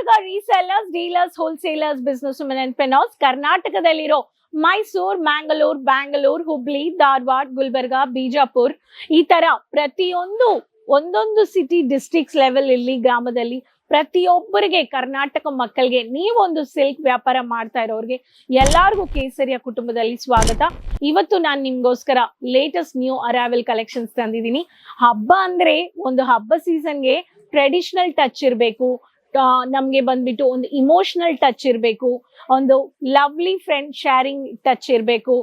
Karnataka resellers, dealers, wholesalers, business women and ಪೆನೋಸ್ ಕರ್ನಾಟಕದಲ್ಲಿರೋ ಮೈಸೂರ್, ಮ್ಯಾಂಗ್ಳೂರ್, ಬ್ಯಾಂಗ್ಳೂರ್, ಹುಬ್ಳಿ, ಧಾರವಾಡ, ಗುಲ್ಬರ್ಗಾ, ಬಿಜಾಪುರ್ ಈ ತರ ಪ್ರತಿಯೊಂದು ಒಂದೊಂದು ಸಿಟಿ ಡಿಸ್ಟ್ರಿಕ್ಟ್ಸ್ ಲೆವೆಲ್ ಇಲ್ಲಿ ಗ್ರಾಮದಲ್ಲಿ ಪ್ರತಿಯೊಬ್ಬರಿಗೆ ಕರ್ನಾಟಕ ಮಕ್ಕಳಿಗೆ ನೀವೊಂದು ಸಿಲ್ಕ್ ವ್ಯಾಪಾರ ಮಾಡ್ತಾ ಇರೋರಿಗೆ ಎಲ್ಲಾರ್ಗೂ ಕೇಸರಿಯ ಕುಟುಂಬದಲ್ಲಿ ಸ್ವಾಗತ. ಇವತ್ತು ನಾನು ನಿಮ್ಗೋಸ್ಕರ ಲೇಟೆಸ್ಟ್ ನ್ಯೂ ಅರೈವಲ್ ಕಲೆಕ್ಷನ್ಸ್ ತಂದಿದ್ದೀನಿ. ಹಬ್ಬ ಅಂದ್ರೆ ಒಂದು ಹಬ್ಬ ಸೀಸನ್ಗೆ ಟ್ರೆಡಿಷನಲ್ ಟಚ್ ಇರಬೇಕು, ನಮ್ಗೆ ಬಂದ್ಬಿಟ್ಟು ಒಂದು ಇಮೋಷನಲ್ ಟಚ್ ಇರಬೇಕು, ಒಂದು ಲವ್ಲಿ ಫ್ರೆಂಡ್ ಶೇರಿಂಗ್ ಟಚ್ ಇರಬೇಕು,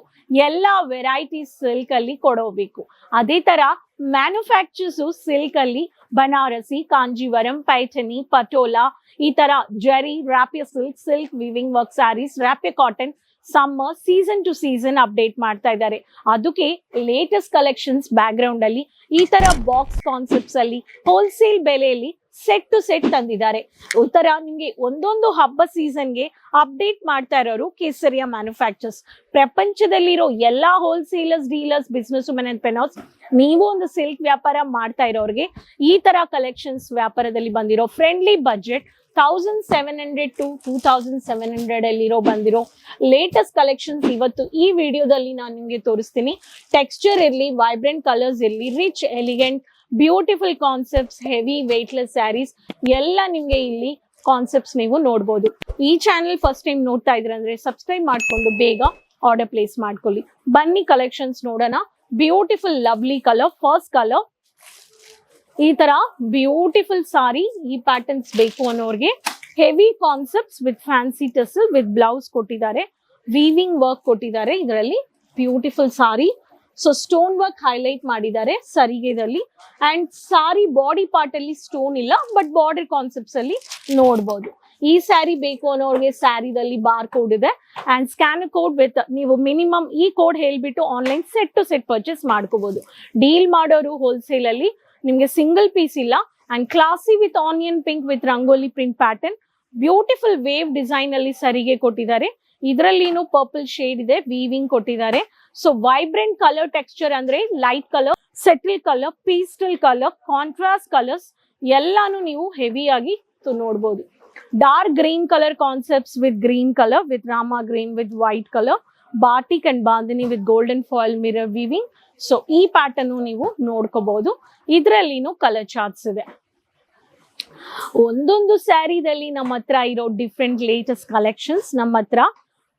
ಎಲ್ಲ ವೆರೈಟೀಸ್ ಸಿಲ್ಕ್ ಅಲ್ಲಿ ಕೊಡೋಬೇಕು. ಅದೇ ತರ ಮ್ಯಾನುಫ್ಯಾಕ್ಚರ್ಸ್ ಸಿಲ್ಕ್ ಅಲ್ಲಿ ಬನಾರಸಿ, ಕಾಂಜೀವರಂ, ಪೈಠನಿ, ಪಟೋಲಾ ಈ ತರ ಜರಿ, ರಾಪಿಯ silk, silk weaving work saris, ರಾಪಿಯ cotton summer season to season update ಮಾಡ್ತಾ ಇದ್ದಾರೆ. ಅದಕ್ಕೆ ಲೇಟೆಸ್ಟ್ ಕಲೆಕ್ಷನ್ಸ್ ಬ್ಯಾಕ್ ಗ್ರೌಂಡ್ ಅಲ್ಲಿ ಈ ತರ ಬಾಕ್ಸ್ ಕಾನ್ಸೆಪ್ಟ್ಸ್ ಅಲ್ಲಿ ಹೋಲ್ಸೇಲ್ ಬೆಲೆಯಲ್ಲಿ ಸೆಟ್ ಟು ಸೆಟ್ ತಂದಿದ್ದಾರೆ. ಉತ್ತರ ನಿಮ್ಗೆ ಒಂದೊಂದು ಹಬ್ಬ ಸೀಸನ್ಗೆ ಅಪ್ಡೇಟ್ ಮಾಡ್ತಾ ಇರೋರು ಕೇಸರಿಯ ಮ್ಯಾನುಫ್ಯಾಕ್ಚರ್ಸ್. ಪ್ರಪಂಚದಲ್ಲಿರೋ ಎಲ್ಲಾ wholesalers, dealers, business women and ಪೆನೋಸ್ ನೀವು ಒಂದು ಸಿಲ್ಕ್ ವ್ಯಾಪಾರ ಮಾಡ್ತಾ ಇರೋರಿಗೆ ಈ ತರ ಕಲೆಕ್ಷನ್ಸ್ ವ್ಯಾಪಾರದಲ್ಲಿ ಬಂದಿರೋ ಫ್ರೆಂಡ್ಲಿ ಬಜೆಟ್ 1700 to 2700 ಅಲ್ಲಿರೋ ಬಂದಿರೋ ಲೇಟೆಸ್ಟ್ ಕಲೆಕ್ಷನ್ಸ್ ಇವತ್ತು ಈ ವಿಡಿಯೋದಲ್ಲಿ ನಾನು ನಿಮ್ಗೆ ತೋರಿಸ್ತೀನಿ. ಟೆಕ್ಸ್ಚರ್ ಇರ್ಲಿ, ವೈಬ್ರೆಂಟ್ ಕಲರ್ಸ್ ಇರ್ಲಿ, rich elegant beautiful concepts, heavy weightless saris ಎಲ್ಲ ನಿಮ್ಗೆ ಇಲ್ಲಿ ಕಾನ್ಸೆಪ್ಟ್ಸ್ ನೀವು ನೋಡ್ಬೋದು. ಈ ಚಾನೆಲ್ ಫಸ್ಟ್ ಟೈಮ್ ನೋಡ್ತಾ ಇದ್ರೆ ಅಂದ್ರೆ ಸಬ್ಸ್ಕ್ರೈಬ್ ಮಾಡ್ಕೊಂಡು ಬೇಗ ಆರ್ಡರ್ ಪ್ಲೇಸ್ ಮಾಡ್ಕೊಳ್ಳಿ. ಬನ್ನಿ ಕಲೆಕ್ಷನ್ಸ್ ನೋಡೋಣ. Beautiful lovely colour, first colour ಈ ತರ ಬ್ಯೂಟಿಫುಲ್ ಸಾರಿ. ಈ ಪ್ಯಾಟರ್ನ್ಸ್ ಬೇಕು ಅನ್ನೋರ್ಗೆ heavy concepts with fancy tassel with blouse ಕೊಟ್ಟಿದ್ದಾರೆ, ವೀವಿಂಗ್ ವರ್ಕ್ ಕೊಟ್ಟಿದ್ದಾರೆ. ಇದರಲ್ಲಿ beautiful sari. So stone work highlight ಮಾಡಿದ್ದಾರೆ ಸರಿಗೆದಲ್ಲಿ. ಅಂಡ್ ಸಾರಿ ಬಾಡಿ ಪಾರ್ಟ್ ಅಲ್ಲಿ ಸ್ಟೋನ್ ಇಲ್ಲ, ಬಟ್ ಬಾರ್ಡರ್ ಕಾನ್ಸೆಪ್ಟ್ಸ್ ಅಲ್ಲಿ ನೋಡ್ಬೋದು. ಈ ಸ್ಯಾರಿ ಬೇಕು ಅನ್ನೋರ್ಗೆ ಸ್ಯಾರಿದಲ್ಲಿ ಬಾರ್ ಕೋಡ್ ಇದೆ ಅಂಡ್ ಸ್ಕ್ಯಾನ್ ಕೋಡ್ ವಿತ್ ನೀವು ಮಿನಿಮಮ್ ಈ ಕೋಡ್ ಹೇಳ್ಬಿಟ್ಟು online set to set purchase ಮಾಡ್ಕೋಬಹುದು. ಡೀಲ್ ಮಾಡೋರು ಹೋಲ್ಸೇಲ್ ಅಲ್ಲಿ ನಿಮ್ಗೆ ಸಿಂಗಲ್ ಪೀಸ್ ಇಲ್ಲ. And classy with onion pink with rangoli print pattern, beautiful wave design ಅಲ್ಲಿ ಸರಿಗೆ ಕೊಟ್ಟಿದ್ದಾರೆ. ಇದರಲ್ಲಿನೂ ಪರ್ಪಲ್ ಶೇಡ್ ಇದೆ, ವೀವಿಂಗ್ ಕೊಟ್ಟಿದ್ದಾರೆ. ಸೊ ವೈಬ್ರೆಂಟ್ ಕಲರ್ ಟೆಕ್ಸ್ಚರ್ ಅಂದ್ರೆ light colour, subtle colour, pastel colour, contrast colours ಎಲ್ಲಾನು ನೀವು ಹೆವಿ ಆಗಿ ನೋಡ್ಬೋದು. Dark green colour concepts with green colour, with Rama green with white colour, batik and bandhani with golden foil mirror weaving. So ಈ pattern ನೀವು ನೋಡ್ಕೋಬಹುದು. ಇದರಲ್ಲಿನೂ colour charts ಇದೆ. ಒಂದೊಂದು ಸ್ಯಾರಿದಲ್ಲಿ ನಮ್ಮ ಹತ್ರ ಇರೋ ಡಿಫ್ರೆಂಟ್ ಲೇಟೆಸ್ಟ್ ಕಲೆಕ್ಷನ್ಸ್, ನಮ್ಮ ಹತ್ರ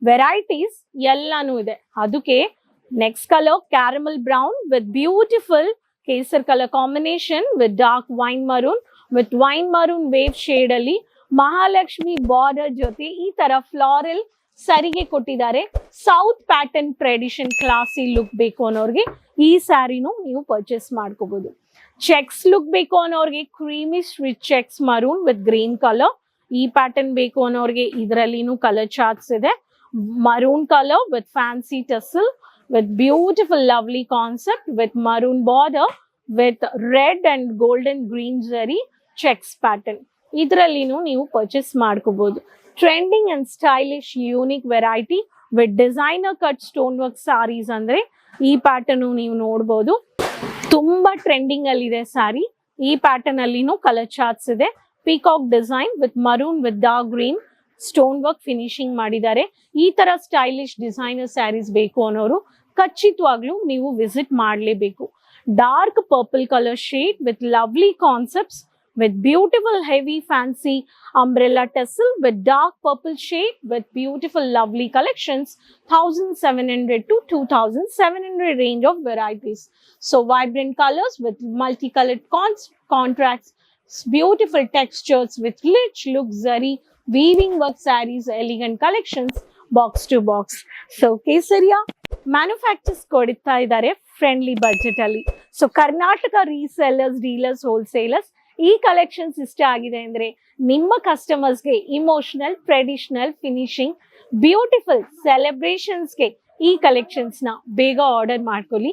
ವೆರೈಟೀಸ್ ಎಲ್ಲಾನು ಇದೆ. ಅದಕ್ಕೆ next colour caramel brown with beautiful kesar colour combination with dark wine maroon wave shade ಅಲ್ಲಿ ಮಹಾಲಕ್ಷ್ಮಿ ಬಾರ್ಡರ್ ಜೊತೆ ಈ ತರ ಫ್ಲಾರಲ್ ಸರಿಗೆ ಕೊಟ್ಟಿದ್ದಾರೆ. South pattern tradition classy look ಬೇಕು ಅನ್ನೋರ್ಗೆ ಈ ಸ್ಯಾರಿನೂ ನೀವು ಪರ್ಚೇಸ್ ಮಾಡ್ಕೋಬಹುದು. ಚೆಕ್ಸ್ ಲುಕ್ ಬೇಕು ಅನ್ನೋರ್ಗೆ creamish rich checks maroon with green colour. ಈ ಪ್ಯಾಟರ್ನ್ ಬೇಕು ಅನ್ನೋರ್ಗೆ ಇದರಲ್ಲಿನೂ ಕಲರ್ ಚಾರ್ಟ್ಸ್ ಇದೆ. Maroon colour with fancy tassel with beautiful lovely concept with maroon border with red and golden green zari checks pattern. ಇದರಲ್ಲಿನೂ ನೀವು purchase ಮಾಡ್ಕೋಬಹುದು. Trending and stylish unique variety with designer cut stone work saris ಅಂದ್ರೆ ಈ pattern ನೀವು ನೋಡ್ಬೋದು. ತುಂಬಾ trending ಅಲ್ಲಿ ಇದೆ ಸ್ಯಾರಿ. ಈ ಪ್ಯಾಟರ್ನ್ ಅಲ್ಲಿನೂ ಕಲರ್ ಚಾರ್ಟ್ಸ್ ಇದೆ. Peacock design with maroon with dark green stone work finishing ಮಾಡಿದ್ದಾರೆ. ಈ ತರ ಸ್ಟೈಲಿಶ್ ಡಿಸೈನರ್ ಸ್ಯಾರೀಸ್ ಬೇಕು ಅನ್ನೋರು ಖಚಿತವಾಗ್ಲೂ ನೀವು ವಿಸಿಟ್ ಮಾಡಲೇಬೇಕು. Dark purple colour shade with lovely concepts with beautiful heavy fancy umbrella tassel with dark purple shade with beautiful lovely collections, 1700 to 2700 range of varieties. So vibrant colors with multicolored contrasts, beautiful textures with rich look zari weaving work sarees, elegant collections box to box. So Kesaria manufacturers ಕೊಡ್ತಾ ಇದ್ದಾರೆ friendly budget ಅಲ್ಲಿ. So Karnataka resellers, dealers, wholesalers ಈ collections ಇಷ್ಟ ಆಗಿದೆ ಅಂದ್ರೆ ನಿಮ್ಮ ಕಸ್ಟಮರ್ಸ್ಗೆ emotional, traditional, finishing, beautiful ಸೆಲೆಬ್ರೇಷನ್ಸ್ಗೆ ಈ collections ನ ಬೇಗ ಆರ್ಡರ್ ಮಾಡ್ಕೊಳ್ಳಿ.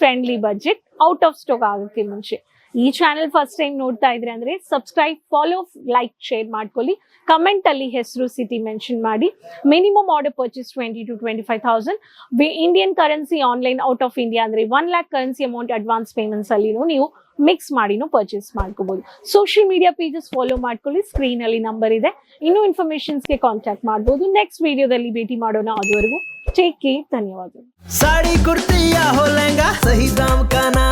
Friendly budget out of stock ಆಗೋಕ್ಕೆ ಮುಂಚೆ ಈ ಚಾನೆಲ್ ಫಸ್ಟ್ ಟೈಮ್ ನೋಡ್ತಾ ಇದ್ರೆ ಅಂದ್ರೆ ಸಬ್ಸ್ಕ್ರೈಬ್, ಫಾಲೋ, ಲೈಕ್, ಶೇರ್ ಮಾಡ್ಕೊಳ್ಳಿ. ಕಮೆಂಟ್ ಅಲ್ಲಿ ಹೆಸರು, ಸಿಟಿ ಮೆನ್ಷನ್ ಮಾಡಿ. Minimum order purchase 20 to 25,000. Indian currency online out of India ಅಂದ್ರೆ 1 lakh currency amount advance payments ಅಲ್ಲಿ ನೀವು ಮಿಕ್ಸ್ ಮಾಡಿನೂ ಪರ್ಚೇಸ್ ಮಾಡ್ಕೋಬಹುದು. ಸೋಷಿಯಲ್ ಮೀಡಿಯಾ ಪೇಜಸ್ ಫಾಲೋ ಮಾಡ್ಕೊಳ್ಳಿ. ಸ್ಕ್ರೀನ್ ಅಲ್ಲಿ ನಂಬರ್ ಇದೆ. ಇನ್ನೂ ಇನ್ಫಾರ್ಮೇಶನ್ಸ್ಗೆ ಕಾಂಟ್ಯಾಕ್ಟ್ ಮಾಡಬಹುದು. ನೆಕ್ಸ್ಟ್ ವಿಡಿಯೋದಲ್ಲಿ ಭೇಟಿ ಮಾಡೋಣ. ಅದುವರೆಗೂ ಟೇಕ್ ಕೇರ್. ಧನ್ಯವಾದಗಳು. साड़ी कुर्ती या हो लहंगा, सही दाम का ना